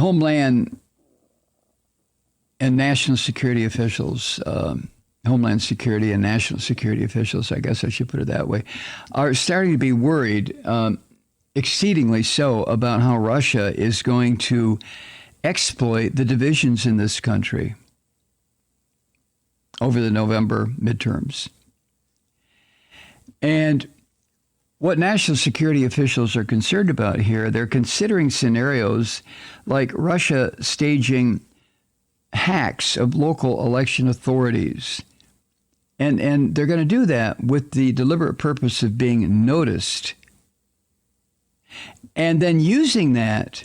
Homeland and national security officials, Homeland Security and national security officials, I guess I should put it that way, are starting to be worried, exceedingly so, about how Russia is going to exploit the divisions in this country over the November midterms. And what national security officials are concerned about here, they're considering scenarios like Russia staging hacks of local election authorities. And they're going to do that with the deliberate purpose of being noticed. And then using that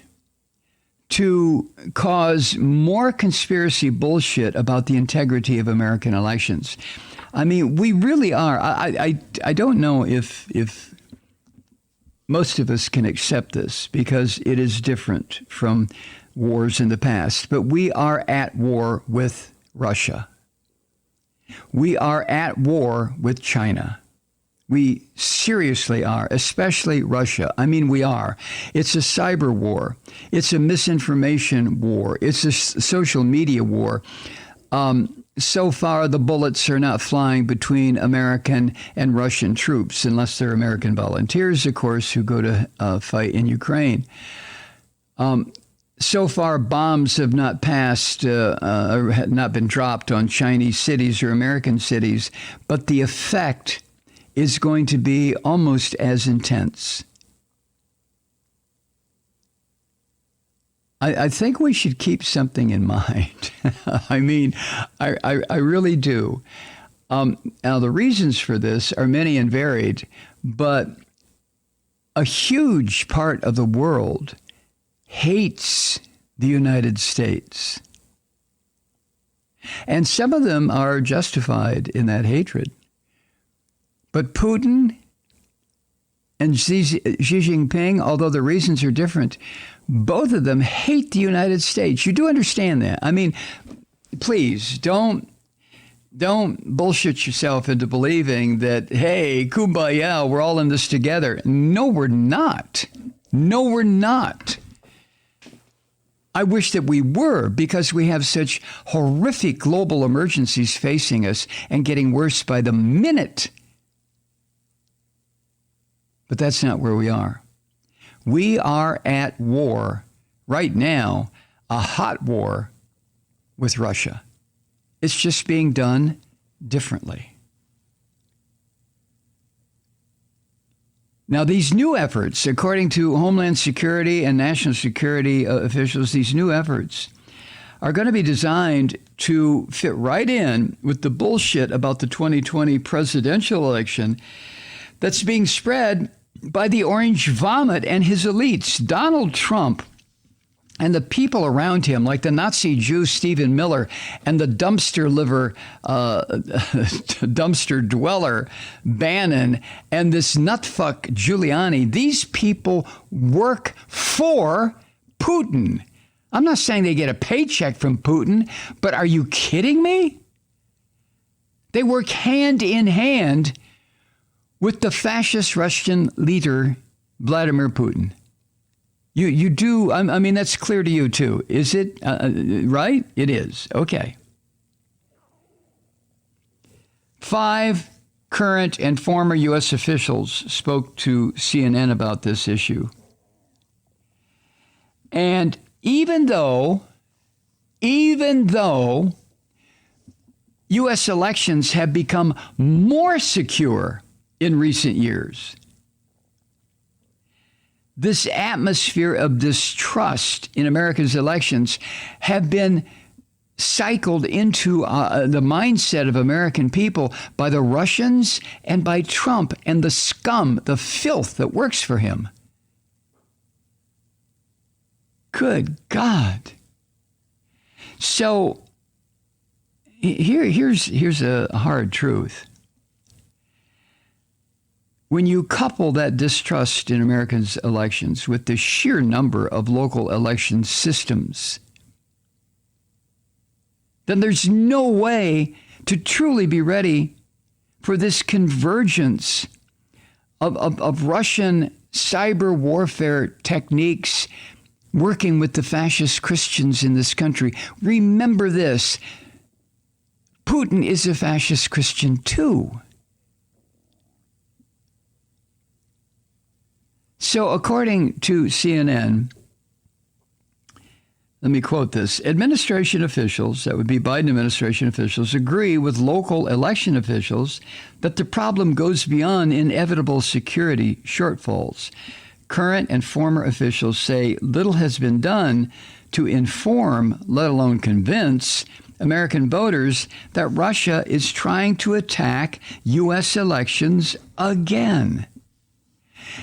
to cause more conspiracy bullshit about the integrity of American elections. I mean, we really are. I don't know if most of us can accept this because it is different from wars in the past. But we are at war with Russia. We are at war with China. We seriously are, especially Russia. I mean, we are. It's a cyber war. It's a misinformation war. It's a social media war. So far, the bullets are not flying between American and Russian troops, unless they're American volunteers, of course, who go to fight in Ukraine. So far, bombs have not passed, or have not been dropped on Chinese cities or American cities, but the effect is going to be almost as intense. I think we should keep something in mind. I mean, I really do. Now, the reasons for this are many and varied, but a huge part of the world hates the United States. And some of them are justified in that hatred. But Putin and Xi Jinping, although the reasons are different, both of them hate the United States. You do understand that. I mean, please don't bullshit yourself into believing that, hey, kumbaya, we're all in this together. No, we're not. No, we're not. I wish that we were, because we have such horrific global emergencies facing us and getting worse by the minute. But that's not where we are. We are at war right now, a hot war with Russia. It's just being done differently. Now, these new efforts, according to Homeland Security and national security officials, these new efforts are going to be designed to fit right in with the bullshit about the 2020 presidential election that's being spread by the orange vomit and his elites. Donald Trump and the people around him, like the Nazi Jew Stephen Miller and the dumpster dweller Bannon and this nutfuck Giuliani, these people work for Putin. I'm not saying they get a paycheck from Putin, but are you kidding me? They work hand in hand with the fascist Russian leader, Vladimir Putin. You do, I mean, that's clear to you too. Is it, right? It is. Okay. 5 current and former U.S. officials spoke to CNN about this issue. And even though U.S. elections have become more secure in recent years, this atmosphere of distrust in America's elections have been cycled into the mindset of American people by the Russians and by Trump and the scum, the filth that works for him. Good God. So here's a hard truth. When you couple that distrust in Americans' elections with the sheer number of local election systems, then there's no way to truly be ready for this convergence of Russian cyber warfare techniques working with the fascist Christians in this country. Remember this. Putin is a fascist Christian too. So according to CNN, let me quote this. Administration officials, that would be Biden administration officials, agree with local election officials that the problem goes beyond inevitable security shortfalls. Current and former officials say little has been done to inform, let alone convince, American voters that Russia is trying to attack U.S. elections again.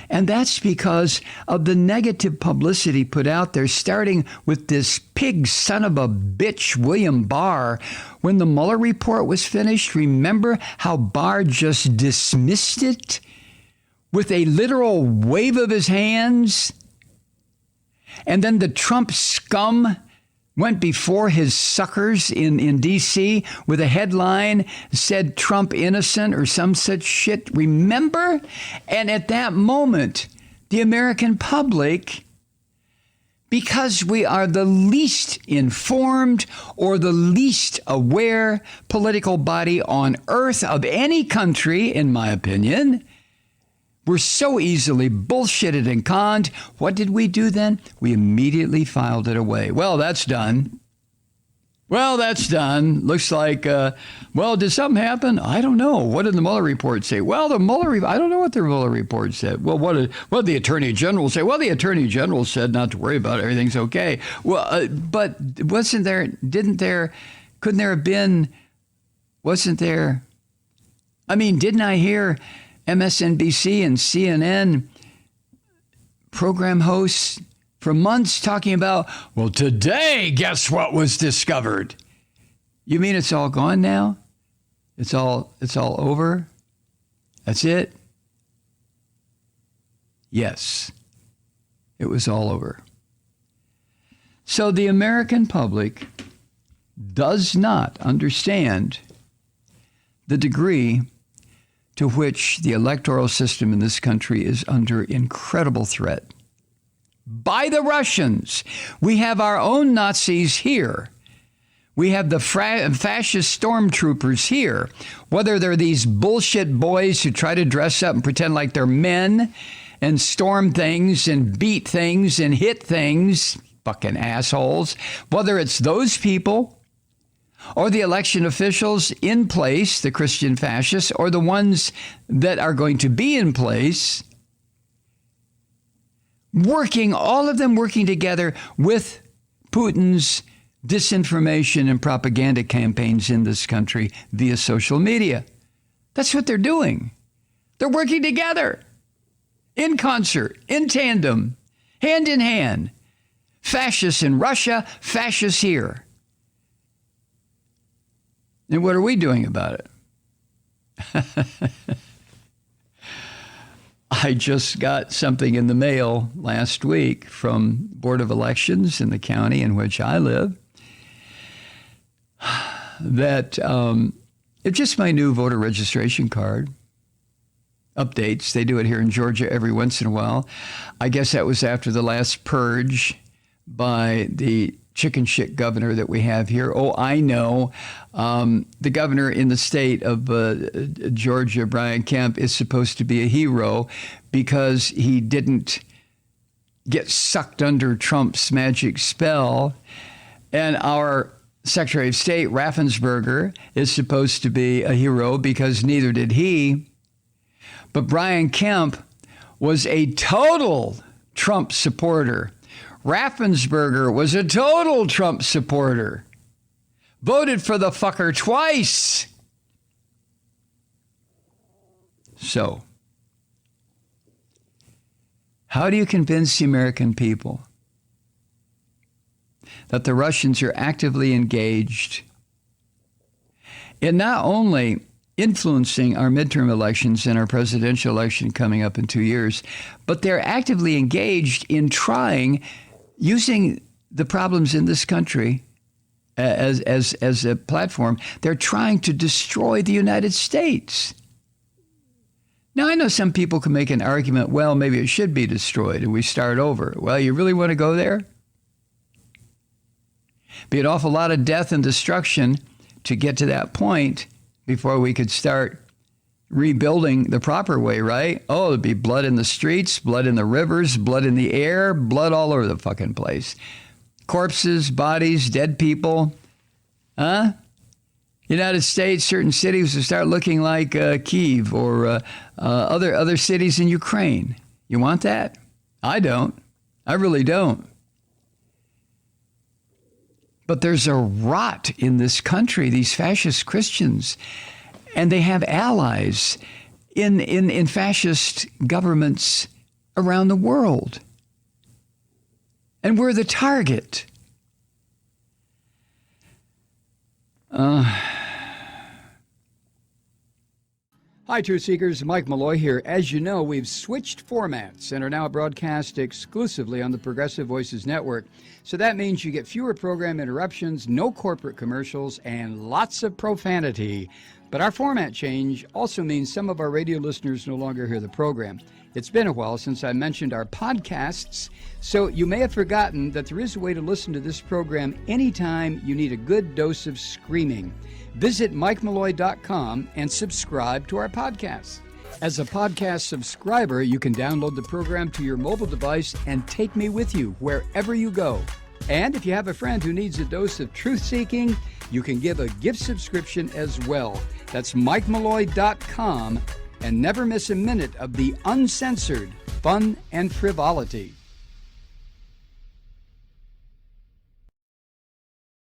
And that's because of the negative publicity put out there, starting with this pig son of a bitch, William Barr. When the Mueller report was finished, remember how Barr just dismissed it with a literal wave of his hands? And then the Trump scum went before his suckers in D.C. with a headline, said Trump innocent or some such shit. Remember? And at that moment, the American public, because we are the least informed or the least aware political body on earth of any country, in my opinion, we're so easily bullshitted and conned. What did we do then? We immediately filed it away. Well, that's done. Looks like, did something happen? I don't know. What did the Mueller report say? Well, I don't know what the Mueller report said. Well, what did the Attorney General say? Well, the Attorney General said not to worry about it. Everything's okay. Well, but wasn't there, didn't I hear MSNBC and CNN program hosts for months talking about, well, today, guess what was discovered? You mean it's all gone now? It's all over? That's it? Yes, it was all over. So the American public does not understand the degree to which the electoral system in this country is under incredible threat by the Russians. We have our own Nazis here. We have the fascist stormtroopers here, whether they're these bullshit boys who try to dress up and pretend like they're men and storm things and beat things and hit things, fucking assholes, whether it's those people or the election officials in place, the Christian fascists, or the ones that are going to be in place, all of them working together with Putin's disinformation and propaganda campaigns in this country via social media. That's what they're doing. They're working together, in concert, in tandem, hand in hand. Fascists in Russia, fascists here. And what are we doing about it? I just got something in the mail last week from Board of Elections in the county in which I live that it's just my new voter registration card. Updates. They do it here in Georgia every once in a while. I guess that was after the last purge by the chicken shit governor that we have here. Oh, I know. The governor in the state of Georgia, Brian Kemp, is supposed to be a hero because he didn't get sucked under Trump's magic spell. And our Secretary of State, Raffensperger, is supposed to be a hero because neither did he. But Brian Kemp was a total Trump supporter. Raffensperger was a total Trump supporter. Voted for the fucker twice. So, how do you convince the American people that the Russians are actively engaged in not only influencing our midterm elections and our presidential election coming up in 2 years, but they're actively engaged in trying, using the problems in this country as a platform, they're trying to destroy the United States. Now, I know some people can make an argument, well, maybe it should be destroyed and we start over. Well, you really want to go there? Be an awful lot of death and destruction to get to that point before we could start rebuilding the proper way, right? Oh, there'd be blood in the streets, blood in the rivers, blood in the air, blood all over the fucking place. Corpses, bodies, dead people. Huh? United States, certain cities will start looking like Kyiv or other cities in Ukraine. You want that? I don't. I really don't. But there's a rot in this country, these fascist Christians, and they have allies in fascist governments around the world. And we're the target. Hi, Truth Seekers. Mike Malloy here. As you know, we've switched formats and are now broadcast exclusively on the Progressive Voices Network. So that means you get fewer program interruptions, no corporate commercials, and lots of profanity. But our format change also means some of our radio listeners no longer hear the program. It's been a while since I mentioned our podcasts, so you may have forgotten that there is a way to listen to this program anytime you need a good dose of screaming. Visit MikeMalloy.com and subscribe to our podcasts. As a podcast subscriber, you can download the program to your mobile device and take me with you wherever you go. And if you have a friend who needs a dose of truth-seeking, you can give a gift subscription as well. That's MikeMalloy.com, and never miss a minute of the uncensored fun and frivolity.